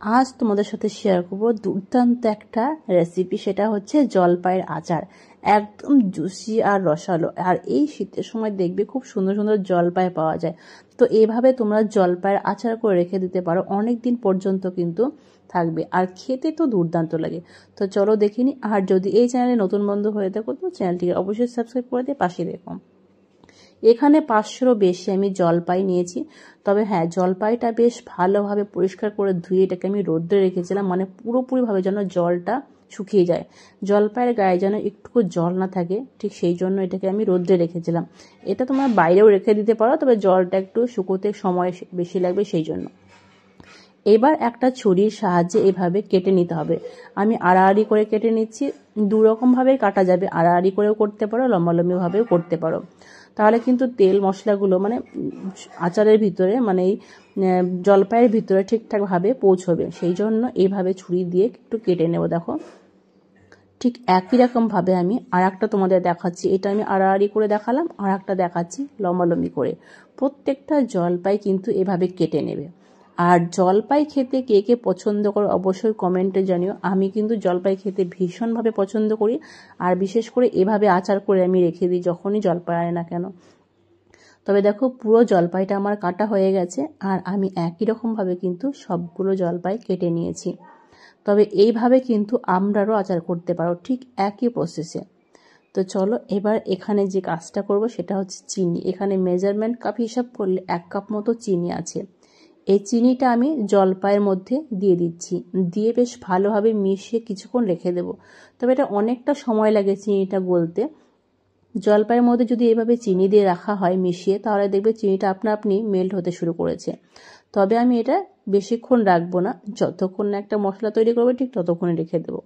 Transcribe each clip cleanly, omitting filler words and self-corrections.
আজ তোমাদের সাথে শেয়ার করব দুর্দান্ত একটা রেসিপি, সেটা হচ্ছে জলপাইয়ের আচার। একদম জুসি আর রসালো, আর এই শীতের সময় দেখবে খুব সুন্দর সুন্দর জলপাই পাওয়া যায়। তো এইভাবে তোমরা জলপাইয়ের আচার করে রেখে দিতে পারো, অনেক দিন পর্যন্ত কিন্তু থাকবে, আর খেতে তো দুর্দান্ত লাগে। তো চলো দেখিনি। আর যদি এই চ্যানেলে নতুন বন্ধু হয়ে থাকো তো চ্যানেলটিকে অবশ্যই সাবস্ক্রাইব করে দিয়ে পাশে দেখো। এখানে 500 বেশি আমি জলপাই নিয়েছি। তবে হ্যাঁ, জলপাইটা বেশ ভালোভাবে পরিষ্কার করে ধুয়ে এটাকে আমি রোদ্রে রেখেছিলাম, মানে পুরোপুরিভাবে যেন জলটা শুকিয়ে যায়, জলপাইয়ের গায়ে যেন একটুকু জল না থাকে, ঠিক সেই জন্য এটাকে আমি রোদ্রে রেখেছিলাম। এটা তোমরা বাইরেও রেখে দিতে পারো, তবে জলটা একটু শুকোতে সময় বেশি লাগবে সেই জন্য। এবার একটা ছুরির সাহায্যে এভাবে কেটে নিতে হবে। আমি আড়াআড়ি করে কেটে নিচ্ছি। দু রকমভাবে কাটা যাবে, আড়াআড়ি করেও করতে পারো, লম্বালম্বিভাবেও করতে পারো। তাহলে কিন্তু তেল মশলাগুলো মানে আচারের ভিতরে, মানে এই জলপাইয়ের ভিতরে ঠিকঠাকভাবে পৌঁছবে, সেই জন্য এইভাবে ছুরি দিয়ে একটু কেটে নেব। দেখো ঠিক একই রকমভাবে আমি আর একটা তোমাদের দেখাচ্ছি। এটা আমি আড়াআড়ি করে দেখালাম, আর একটা দেখাচ্ছি লম্বালম্বি করে। প্রত্যেকটা জলপাই কিন্তু এভাবে কেটে নেবে। আর জলপাই খেতে কে কে পছন্দ করো অবশ্যই কমেন্টে জানিও। আমি কিন্তু জলপাই খেতে ভীষণভাবে পছন্দ করি, আর বিশেষ করে এভাবে আচার করে আমি রেখে দিই যখনই জলপাই আনে না কেন। তবে দেখো পুরো জলপাইটা আমার কাটা হয়ে গেছে, আর আমি একই রকমভাবে কিন্তু সবগুলো জলপাই কেটে নিয়েছি। তবে এইভাবে কিন্তু আমরারও আচার করতে পারো, ঠিক একই প্রসেসে। তো চলো এবার এখানে যে কাজটা করব সেটা হচ্ছে চিনি। এখানে মেজারমেন্ট কাপ হিসাব করলে 1 কাপ মতো চিনি আছে। এই চিনিটা আমি জলপাইয়ের মধ্যে দিয়ে দিচ্ছি, দিয়ে বেশ ভালোভাবে মিশিয়ে কিছুক্ষণ রেখে দেব। তবে এটা অনেকটা সময় লাগে চিনিটা গলতে। জলপাইয়ের মধ্যে যদি এভাবে চিনি দিয়ে রাখা হয় মিশিয়ে, তাহলে দেখবে চিনিটা আপনা আপনি মেল্ট হতে শুরু করেছে। তবে আমি এটা বেশিক্ষণ রাখবো না, যতক্ষণ না একটা মশলা তৈরি করবো ঠিক ততক্ষণে রেখে দেবো।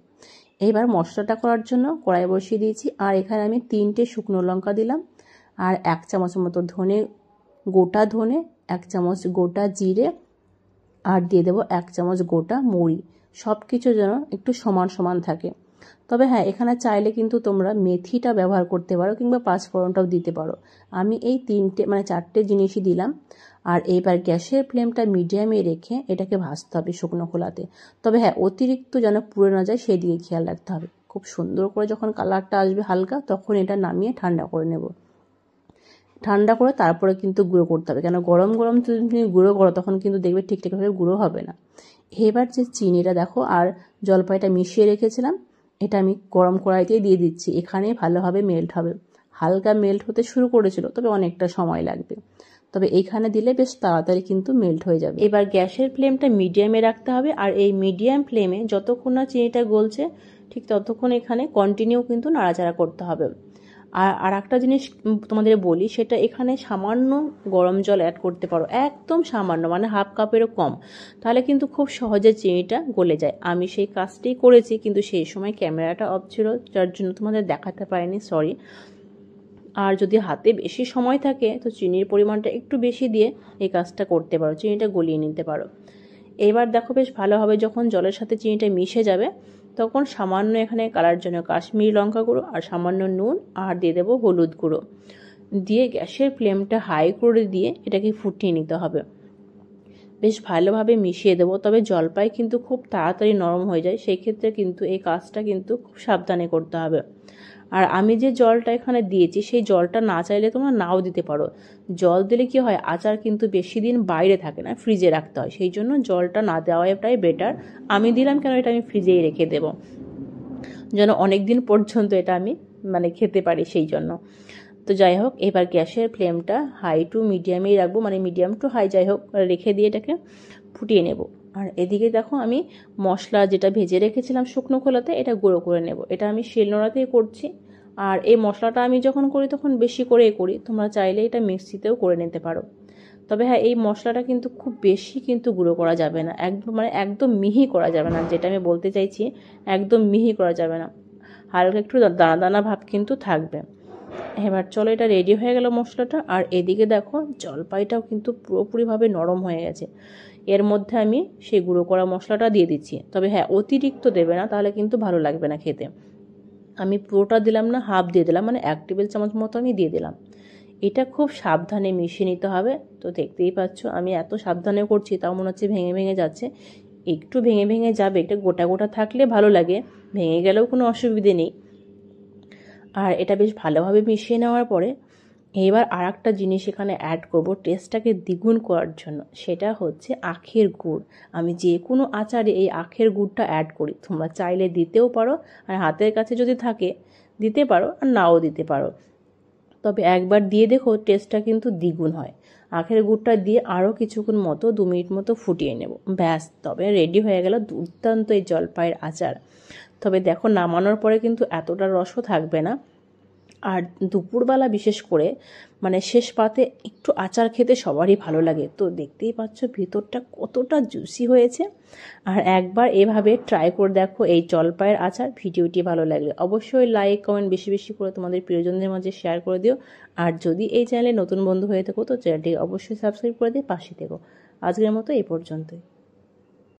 এইবার মশলাটা করার জন্য কড়াই বসিয়ে দিয়েছি, আর এখানে আমি 3টে শুকনো লঙ্কা দিলাম, আর 1 চামচ মতো গোটা ধনে, 1 চামচ গোটা জিরে, আর দিয়ে দেবো 1 চামচ গোটা মৌরি। সব কিছু যেন একটু সমান সমান থাকে। তবে হ্যাঁ, এখানে চাইলে কিন্তু তোমরা মেথিটা ব্যবহার করতে পারো, কিংবা পাঁচফোড়নটাও দিতে পারো। আমি এই 4টে জিনিসই দিলাম। আর এইবার গ্যাসের ফ্লেমটা মিডিয়ামে রেখে এটাকে ভাজতে হবে শুকনো খোলাতে। তবে হ্যাঁ, অতিরিক্ত যেন পুড়ে না যায় সেই দিকে খেয়াল রাখতে হবে। খুব সুন্দর করে যখন কালারটা আসবে হালকা, তখন এটা নামিয়ে ঠান্ডা করে নেব। ঠান্ডা করে তারপরে কিন্তু গুঁড়ো করতে হবে, কেন গরম গরম তুমি গুঁড়ো করো তখন কিন্তু দেখবে ঠিকঠাকভাবে গুঁড়ো হবে না। এবার যে চিনিটা দেখো আর জলপাইটা মিশিয়ে রেখেছিলাম, এটা আমি গরম কড়াইতেই দিয়ে দিচ্ছি। এখানে ভালোভাবে মেল্ট হবে। হালকা মেল্ট হতে শুরু করেছিল, তবে অনেকটা সময় লাগবে। তবে এইখানে দিলে বেশ তাড়াতাড়ি কিন্তু মেল্ট হয়ে যাবে। এবার গ্যাসের ফ্লেমটা মিডিয়ামে রাখতে হবে, আর এই মিডিয়াম ফ্লেমে যতক্ষণ না চিনিটা গলছে ঠিক ততক্ষণ এখানে কন্টিনিউ কিন্তু নাড়াচাড়া করতে হবে। আর একটা জিনিস তোমাদের বলি, সেটা এখানে সামান্য গরম জল অ্যাড করতে পারো, একদম সামান্য, মানে 1/2 কাপেরও কম। তাহলে কিন্তু খুব সহজে চিনিটা গলে যায়। আমি সেই কাজটাই করেছি, কিন্তু সেই সময় ক্যামেরাটা অফ ছিল, যার জন্য তোমাদের দেখাতে পারিনি, সরি। আর যদি হাতে বেশি সময় থাকে তো চিনির পরিমাণটা একটু বেশি দিয়ে এই কাজটা করতে পারো, চিনিটা গলিয়ে নিতে পারো। এবার দেখো বেশ ভালোভাবে যখন জলের সাথে চিনিটা মিশে যাবে, তখন সামান্য এখানে কালার জন্য কাশ্মীরি লঙ্কা গুঁড়ো, আর সামান্য নুন, আর দিয়ে দেবো হলুদ গুঁড়ো দিয়ে গ্যাসের ফ্লেমটা হাই করে দিয়ে এটাকে ফুটিয়ে নিতে হবে। বেশ ভালোভাবে মিশিয়ে দেবো। তবে জলপাই কিন্তু খুব তাড়াতাড়ি নরম হয়ে যায়, সেই ক্ষেত্রে কিন্তু এই কাজটা কিন্তু খুব সাবধানে করতে হবে। আর আমি যে জলটা এখানে দিয়েছি সেই জলটা না চাইলে তোমরা নাও দিতে পারো। জল দিলে কি হয়, আচার কিন্তু বেশি দিন বাইরে থাকে না, ফ্রিজে রাখতে হয়, সেই জন্য জলটা না দেওয়াটাই বেটার। আমি দিলাম কেন, এটা আমি ফ্রিজেই রেখে দেবো, যেন অনেক দিন পর্যন্ত এটা আমি মানে খেতে পারি, সেই জন্য। তো যাই হোক, এবার গ্যাসের ফ্লেমটা হাই টু মিডিয়ামেই রাখবো, মানে মিডিয়াম টু হাই যাই হোক, রেখে দিয়ে এটাকে ফুটিয়ে নেব। আর এদিকে দেখো আমি মশলা যেটা ভেজে রেখেছিলাম শুকনো খোলাতে, এটা গুঁড়ো করে নেব। এটা আমি শিলনোড়াতেই করছি। আর এই মশলাটা আমি যখন করি তখন বেশি করেই করি, তোমরা চাইলে এটা মিক্সিতেও করে নিতে পারো। তবে হ্যাঁ, এই মশলাটা কিন্তু খুব বেশি কিন্তু গুঁড়ো করা যাবে না, একদম মিহি করা যাবে না, যেটা আমি বলতে চাইছি, একদম মিহি করা যাবে না, হালকা একটু দানা দানা ভাব কিন্তু থাকবে। এবার চলো, এটা রেডি হয়ে গেল মশলাটা। আর এদিকে দেখো জলপাইটাও কিন্তু পুরোপুরিভাবে নরম হয়ে গেছে। এর মধ্যে আমি সেই গুঁড়ো করা মশলাটা দিয়ে দিচ্ছি। তবে হ্যাঁ, অতিরিক্ত দেবে না, তাহলে কিন্তু ভালো লাগবে না খেতে। আমি পুরোটা দিলাম না, হাফ দিয়ে দিলাম, মানে 1 টেবিল চামচ মতো আমি দিয়ে দিলাম। এটা খুব সাবধানে মিশিয়ে নিতে হবে। তো দেখতেই পাচ্ছ আমি এত সাবধানে করছি, তাও মনে হচ্ছে ভেঙে ভেঙে যাচ্ছে। একটু ভেঙে ভেঙে যাবে, একটা গোটা গোটা থাকলে ভালো লাগে, ভেঙে গেলেও কোনো অসুবিধে নেই। আর এটা বেশ ভালোভাবে মিশিয়ে নেওয়ার পরে এবার আর একটা জিনিস এখানে অ্যাড করব টেস্টটাকে দ্বিগুণ করার জন্য, সেটা হচ্ছে আখের গুড়। আমি যে কোনো আচারে এই আখের গুড়টা অ্যাড করি, তোমরা চাইলে দিতেও পারো, আর হাতের কাছে যদি থাকে দিতে পারো, আর নাও দিতে পারো। তবে একবার দিয়ে দেখো টেস্টটা কিন্তু দ্বিগুণ হয়। আখের গুড়টা দিয়ে আরও কিছুক্ষণ মতো 2 মিনিট মতো ফুটিয়ে নেব, ব্যাস তবে রেডি হয়ে গেল দুর্দান্ত এই জলপাইয়ের আচার। তবে দেখো নামানোর পরে কিন্তু এতটা রসও থাকবে না। আর দুপুরবেলা বিশেষ করে মানে শেষ পাতে একটু আচার খেতে সবারই ভালো লাগে। তো দেখতেই পাচ্ছ ভিতরটা কতটা জুসি হয়েছে। আর একবার এভাবে ট্রাই করে দেখো এই জলপাইয়ের আচার। ভিডিওটি ভালো লাগলে অবশ্যই লাইক কমেন্ট বেশি বেশি করে তোমাদের প্রিয়জনদের মাঝে শেয়ার করে দিও। আর যদি এই চ্যানেলে নতুন বন্ধু হয়ে থাকো তো চ্যানেলটি অবশ্যই সাবস্ক্রাইব করে দিয়ে পাশে থেকো। আজকের মতো এই পর্যন্তই।